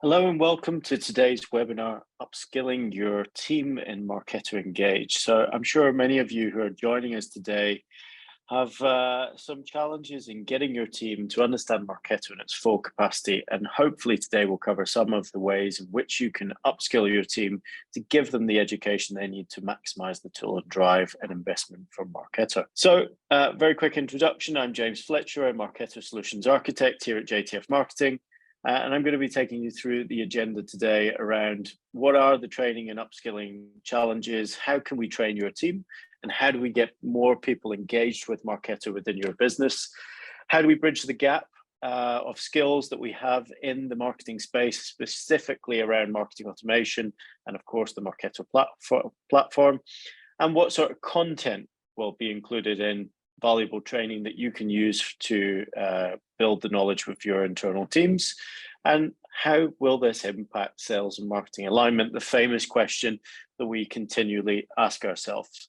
Hello and welcome to today's webinar, Upskilling Your Team in Marketo Engage. So I'm sure many of you who are joining us today have some challenges in getting your team to understand Marketo in its full capacity. And hopefully today we'll cover some of the ways in which you can upskill your team to give them the education they need to maximize the tool and drive an investment from Marketo. So very quick introduction. I'm James Fletcher, a Marketo Solutions Architect here at JTF Marketing. And I'm going to be taking you through the agenda today around what are the training and upskilling challenges, how can we train your team, and how do we get more people engaged with Marketo within your business? How do we bridge the gap of skills that we have in the marketing space, specifically around marketing automation and, of course, the Marketo platform? And what sort of content will be included in valuable training that you can use to build the knowledge with your internal teams? And how will this impact sales and marketing alignment? The famous question that we continually ask ourselves.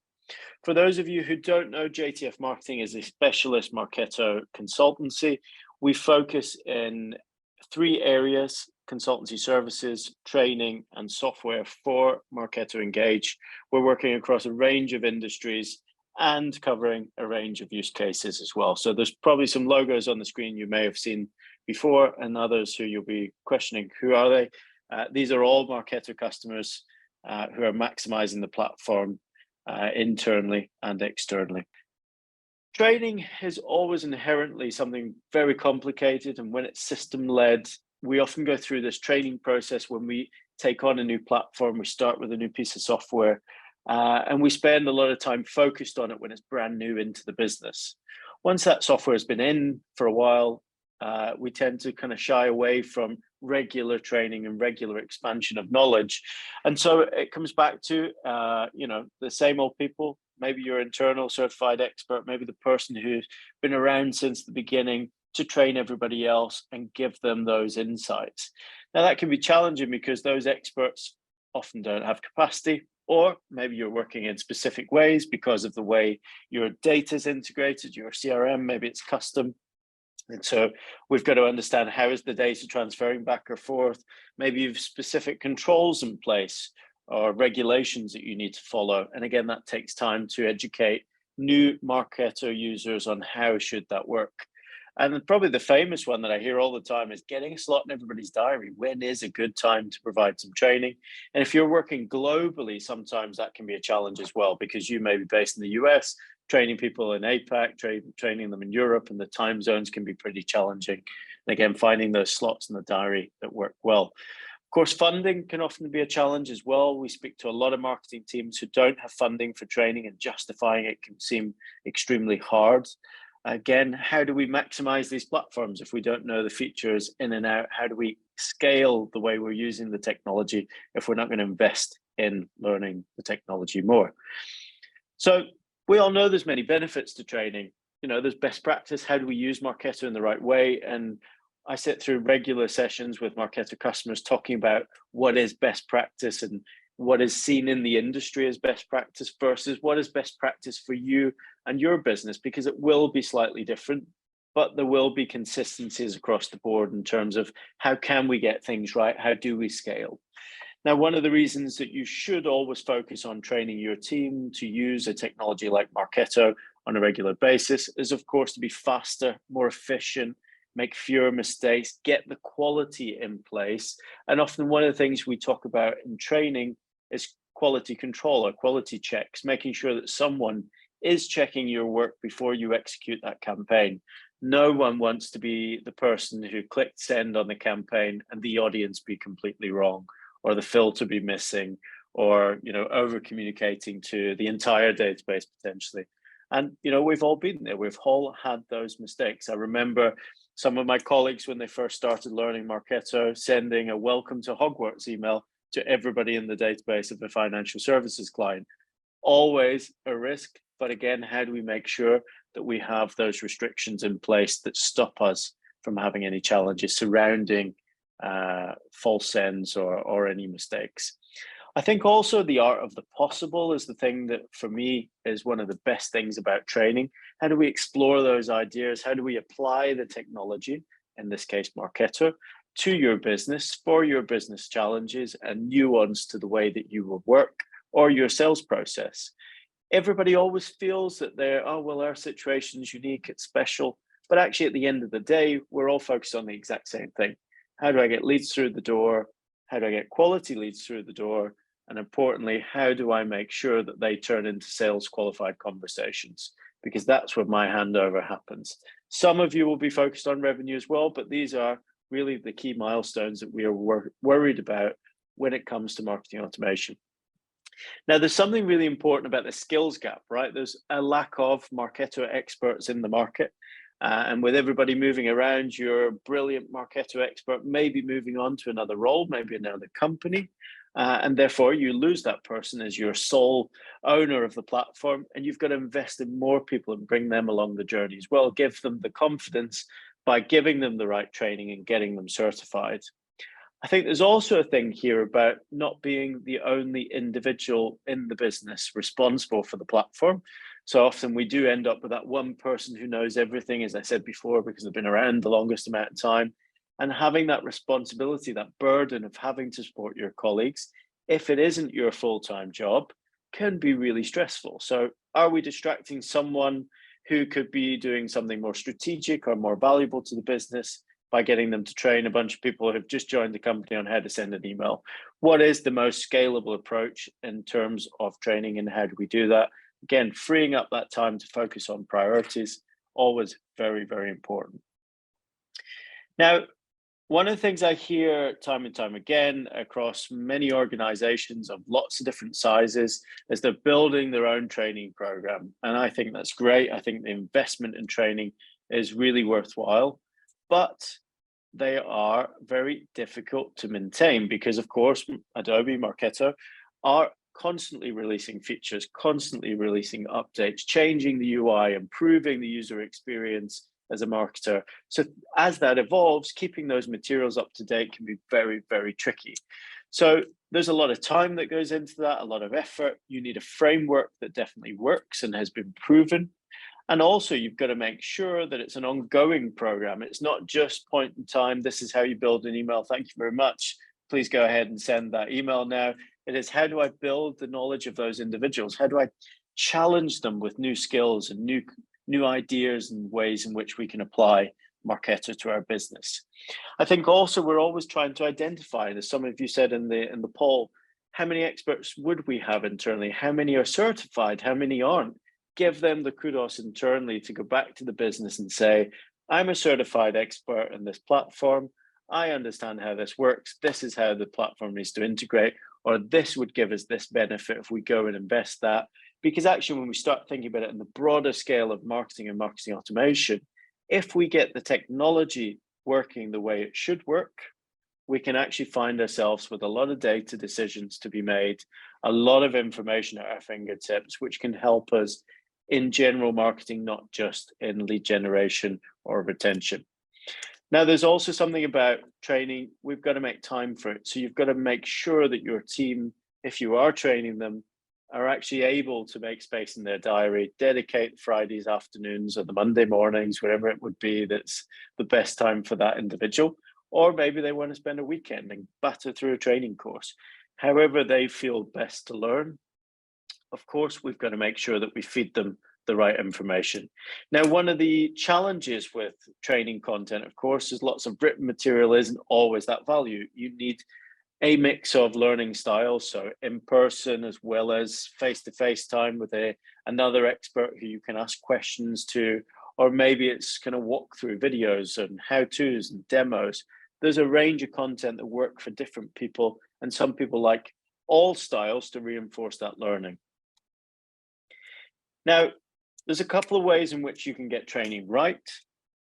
For those of you who don't know, JTF Marketing is a specialist Marketo consultancy. We focus in three areas: consultancy services, training, and software for Marketo Engage. We're working across a range of industries and covering a range of use cases as well. So there's probably some logos on the screen you may have seen before, and others who you'll be questioning, who are they? These are all Marketo customers who are maximizing the platform internally and externally. Training is always inherently something very complicated, and when it's system-led, we often go through this training process. When we take on a new platform, we start with a new piece of software, and we spend a lot of time focused on it when it's brand new into the business. Once that software has been in for a while, we tend to kind of shy away from regular training and regular expansion of knowledge. And so it comes back to, the same old people, maybe your internal certified expert, maybe the person who's been around since the beginning, to train everybody else and give them those insights. Now that can be challenging because those experts often don't have capacity, or maybe you're working in specific ways because of the way your data is integrated, your CRM, maybe it's custom. And so we've got to understand, how is the data transferring back or forth? Maybe you've specific controls in place or regulations that you need to follow. And again, that takes time to educate new Marketo users on how should that work. And probably the famous one that I hear all the time is getting a slot in everybody's diary. When is a good time to provide some training? And if you're working globally, sometimes that can be a challenge as well, because you may be based in the US, training people in APAC, training them in Europe, and the time zones can be pretty challenging. And again, finding those slots in the diary that work well. Of course, funding can often be a challenge as well. We speak to a lot of marketing teams who don't have funding for training, and justifying it can seem extremely hard. Again, how do we maximize these platforms if we don't know the features in and out? How do we scale the way we're using the technology if we're not going to invest in learning the technology more? So we all know there's many benefits to training. There's best practice. How do we use Marketo in the right way? And I sit through regular sessions with Marketo customers talking about what is best practice and what is seen in the industry as best practice versus what is best practice for you and your business, because it will be slightly different, but there will be consistencies across the board in terms of how can we get things right? How do we scale? Now, one of the reasons that you should always focus on training your team to use a technology like Marketo on a regular basis is, of course, to be faster, more efficient, make fewer mistakes, get the quality in place. And often one of the things we talk about in training is quality control or quality checks, making sure that someone is checking your work before you execute that campaign. No one wants to be the person who clicked send on the campaign and the audience be completely wrong, or the filter be missing, or over communicating to the entire database potentially. And we've all been there. We've all had those mistakes. I remember some of my colleagues, when they first started learning Marketo, sending a welcome to Hogwarts email to everybody in the database of a financial services client. Always a risk, but again, how do we make sure that we have those restrictions in place that stop us from having any challenges surrounding false sends or any mistakes? I think also the art of the possible is the thing that for me is one of the best things about training. How do we explore those ideas? How do we apply the technology, in this case Marketo, to your business for your business challenges and nuance to the way that you will work or your sales process. Everybody always feels that they're, oh, well, our situation is unique, it's special. But actually, at the end of the day, we're all focused on the exact same thing. How do I get leads through the door? How do I get quality leads through the door? And importantly, how do I make sure that they turn into sales qualified conversations? Because that's where my handover happens. Some of you will be focused on revenue as well, but these are really the key milestones that we are worried about when it comes to marketing automation. Now, there's something really important about the skills gap, right? There's a lack of Marketo experts in the market. And with everybody moving around, your brilliant Marketo expert may be moving on to another role, maybe another company. And therefore, you lose that person as your sole owner of the platform. And you've got to invest in more people and bring them along the journey as well. Give them the confidence by giving them the right training and getting them certified. I think there's also a thing here about not being the only individual in the business responsible for the platform. So often we do end up with that one person who knows everything, as I said before, because they've been around the longest amount of time. And having that responsibility, that burden of having to support your colleagues, if it isn't your full-time job, can be really stressful. So are we distracting someone who could be doing something more strategic or more valuable to the business by getting them to train a bunch of people who have just joined the company on how to send an email? What is the most scalable approach in terms of training, and how do we do that? Again, freeing up that time to focus on priorities, always very, very important. Now, one of the things I hear time and time again across many organizations of lots of different sizes is they're building their own training program. And I think that's great. I think the investment in training is really worthwhile, but they are very difficult to maintain because, of course, Adobe, Marketo are constantly releasing features, constantly releasing updates, changing the UI, improving the user experience as a marketer. So as that evolves, keeping those materials up to date can be very, very tricky. So there's a lot of time that goes into that, a lot of effort. You need a framework that definitely works and has been proven. And also you've got to make sure that it's an ongoing program. It's not just point in time, this is how you build an email, thank you very much, please go ahead and send that email now. It is, how do I build the knowledge of those individuals? How do I challenge them with new skills and new ideas and ways in which we can apply Marketo to our business? I think also we're always trying to identify, as some of you said in the poll, how many experts would we have internally? How many are certified? How many aren't? Give them the kudos internally to go back to the business and say, I'm a certified expert in this platform. I understand how this works. This is how the platform needs to integrate, or this would give us this benefit if we go and invest that. Because actually, when we start thinking about it in the broader scale of marketing and marketing automation, if we get the technology working the way it should work, we can actually find ourselves with a lot of data decisions to be made, a lot of information at our fingertips, which can help us in general marketing, not just in lead generation or retention. Now, there's also something about training. We've got to make time for it. So you've got to make sure that your team, if you are training them, are actually able to make space in their diary, dedicate Fridays afternoons or the Monday mornings, whatever it would be, that's the best time for that individual. Or maybe they want to spend a weekend and batter through a training course. However they feel best to learn, of course, we've got to make sure that we feed them the right information. Now, one of the challenges with training content, of course, is lots of written material isn't always that value. You need a mix of learning styles, so in person as well as face-to-face time with another expert who you can ask questions to, or maybe it's kind of walk through videos and how-tos and demos. There's a range of content that work for different people, and some people like all styles to reinforce that learning. Now, there's a couple of ways in which you can get training right.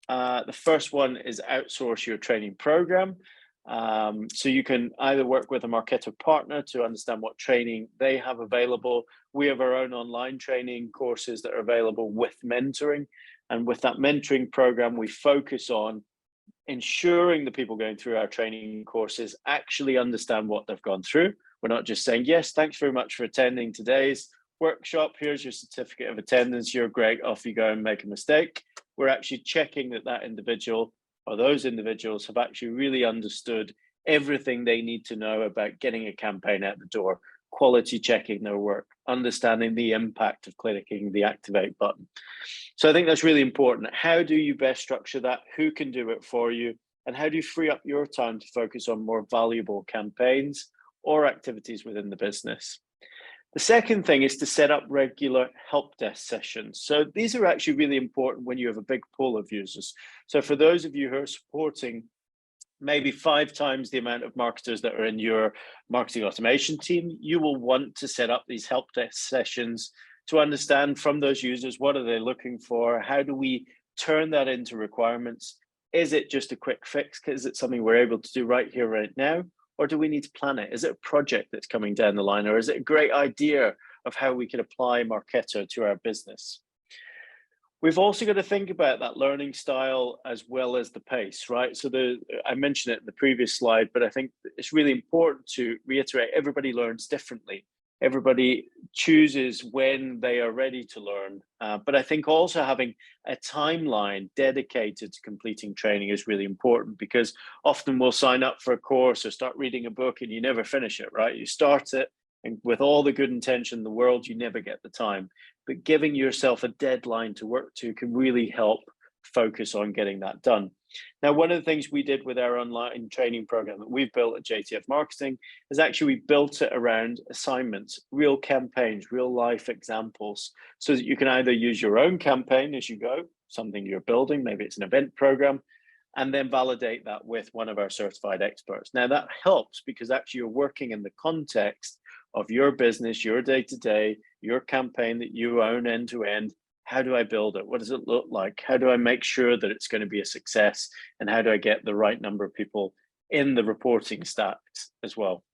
The first one is outsource your training program. So you can either work with a Marketo partner to understand what training they have available. We have our own online training courses that are available with mentoring. And with that mentoring program, we focus on ensuring the people going through our training courses actually understand what they've gone through. We're not just saying, yes, thanks very much for attending today's workshop. Here's your certificate of attendance. You're great. Off you go and make a mistake. We're actually checking that that individual or those individuals have actually really understood everything they need to know about getting a campaign out the door, quality checking their work, understanding the impact of clicking the activate button. So I think that's really important. How do you best structure that? Who can do it for you? And how do you free up your time to focus on more valuable campaigns or activities within the business? The second thing is to set up regular help desk sessions. So these are actually really important when you have a big pool of users. So for those of you who are supporting maybe 5 times the amount of marketers that are in your marketing automation team, you will want to set up these help desk sessions to understand from those users, what are they looking for? How do we turn that into requirements? Is it just a quick fix? Is it something we're able to do right here, right now? Or do we need to plan it? Is it a project that's coming down the line? Or is it a great idea of how we can apply Marketo to our business? We've also got to think about that learning style as well as the pace, right? So I mentioned it in the previous slide, but I think it's really important to reiterate, everybody learns differently. Everybody chooses when they are ready to learn. But I think also having a timeline dedicated to completing training is really important, because often we'll sign up for a course or start reading a book and you never finish it, right? You start it, and with all the good intention in the world, you never get the time. But giving yourself a deadline to work to can really help focus on getting that done. Now, one of the things we did with our online training program that we've built at JTF Marketing is actually we built it around assignments, real campaigns, real life examples, so that you can either use your own campaign as you go, something you're building, maybe it's an event program, and then validate that with one of our certified experts. Now, that helps because actually you're working in the context of your business, your day-to-day, your campaign that you own end-to-end. How do I build it? What does it look like? How do I make sure that it's going to be a success? And how do I get the right number of people in the reporting stacks as well?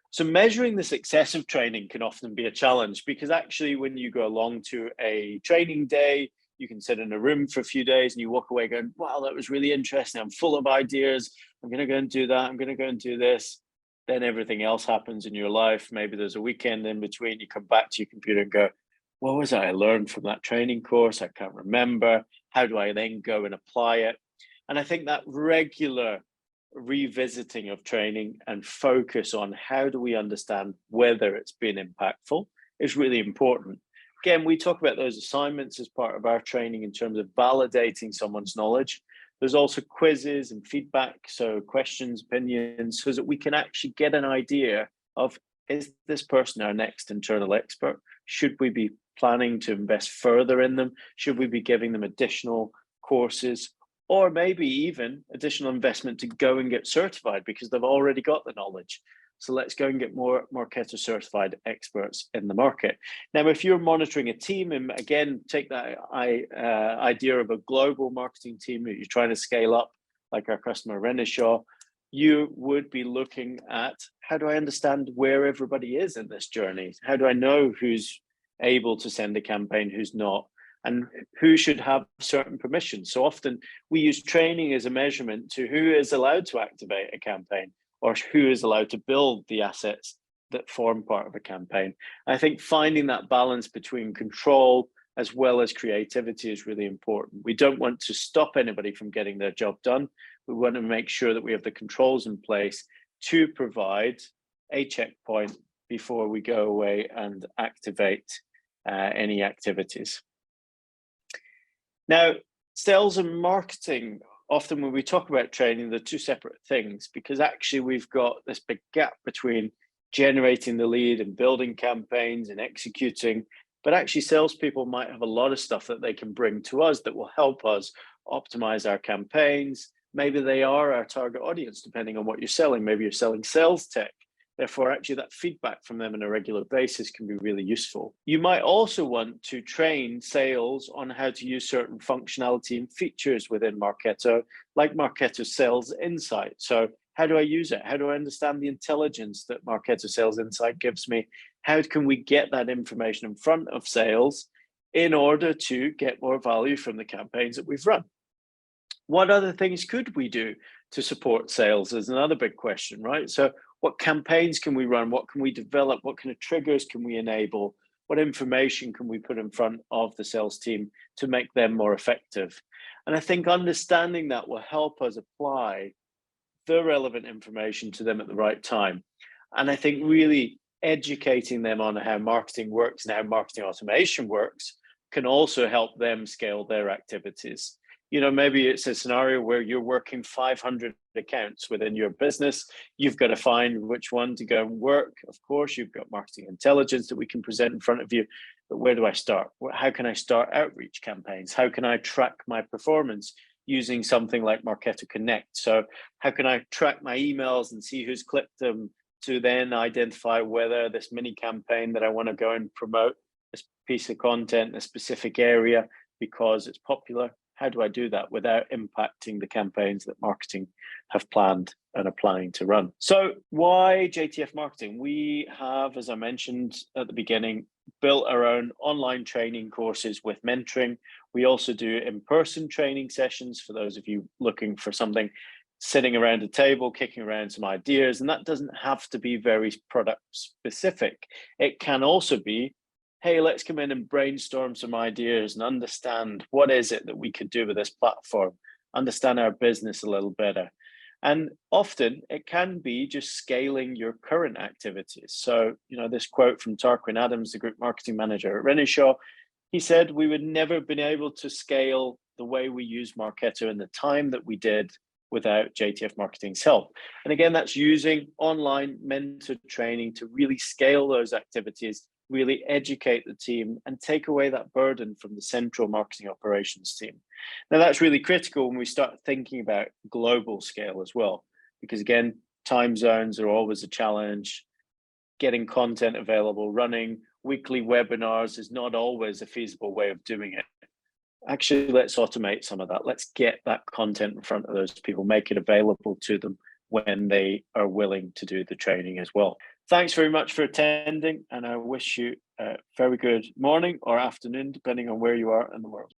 So measuring the success of training can often be a challenge, because actually when you go along to a training day, you can sit in a room for a few days and you walk away going, wow, that was really interesting. I'm full of ideas. I'm going to go and do that. I'm going to go and do this. Then everything else happens in your life. Maybe there's a weekend in between. You come back to your computer and go, what was it I learned from that training course? I can't remember. How do I then go and apply it? And I think that regular revisiting of training and focus on how do we understand whether it's been impactful is really important. Again, we talk about those assignments as part of our training in terms of validating someone's knowledge. There's also quizzes and feedback, so questions, opinions, so that we can actually get an idea of, is this person our next internal expert? Should we be planning to invest further in them? Should we be giving them additional courses, or maybe even additional investment to go and get certified because they've already got the knowledge? So let's go and get more Marketo certified experts in the market. Now, if you're monitoring a team, and again, take that idea of a global marketing team that you're trying to scale up, like our customer Renishaw, you would be looking at, how do I understand where everybody is in this journey? How do I know who's able to send a campaign, who's not, and who should have certain permissions? So often we use training as a measurement to who is allowed to activate a campaign, or who is allowed to build the assets that form part of a campaign. I think finding that balance between control as well as creativity is really important. We don't want to stop anybody from getting their job done. We want to make sure that we have the controls in place to provide a checkpoint before we go away and activate any activities. Now, sales and marketing, often when we talk about training, they're two separate things, because actually we've got this big gap between generating the lead and building campaigns and executing. But actually salespeople might have a lot of stuff that they can bring to us that will help us optimize our campaigns. Maybe they are our target audience, depending on what you're selling. Maybe you're selling sales tech. Therefore, actually that feedback from them on a regular basis can be really useful. You might also want to train sales on how to use certain functionality and features within Marketo, like Marketo Sales Insight. So how do I use it? How do I understand the intelligence that Marketo Sales Insight gives me? How can we get that information in front of sales in order to get more value from the campaigns that we've run? What other things could we do to support sales is another big question, right? So what campaigns can we run? What can we develop? What kind of triggers can we enable? What information can we put in front of the sales team to make them more effective? And I think understanding that will help us apply the relevant information to them at the right time. And I think really educating them on how marketing works and how marketing automation works can also help them scale their activities. Maybe it's a scenario where you're working 500 accounts within your business. You've got to find which one to go and work. Of course, you've got marketing intelligence that we can present in front of you. But where do I start? How can I start outreach campaigns? How can I track my performance using something like Marketo Connect? So how can I track my emails and see who's clicked them to then identify whether this mini campaign that I want to go and promote this piece of content in a specific area because it's popular? How do I do that without impacting the campaigns that marketing have planned and are planning to run? So why JTF Marketing? We have, as I mentioned at the beginning, built our own online training courses with mentoring. We also do in-person training sessions for those of you looking for something, sitting around a table, kicking around some ideas. And that doesn't have to be very product specific. It can also be, hey, let's come in and brainstorm some ideas and understand what is it that we could do with this platform, understand our business a little better. And often it can be just scaling your current activities. So, this quote from Tarquin Adams, the group marketing manager at Renishaw, he said, we would never have been able to scale the way we use Marketo in the time that we did without JTF Marketing's help. And again, that's using online mentor training to really scale those activities, really educate the team and take away that burden from the central marketing operations team. Now, that's really critical when we start thinking about global scale as well, because again, time zones are always a challenge. Getting content available, running weekly webinars is not always a feasible way of doing it. Actually, let's automate some of that. Let's get that content in front of those people, make it available to them when they are willing to do the training as well. Thanks very much for attending, and I wish you a very good morning or afternoon, depending on where you are in the world.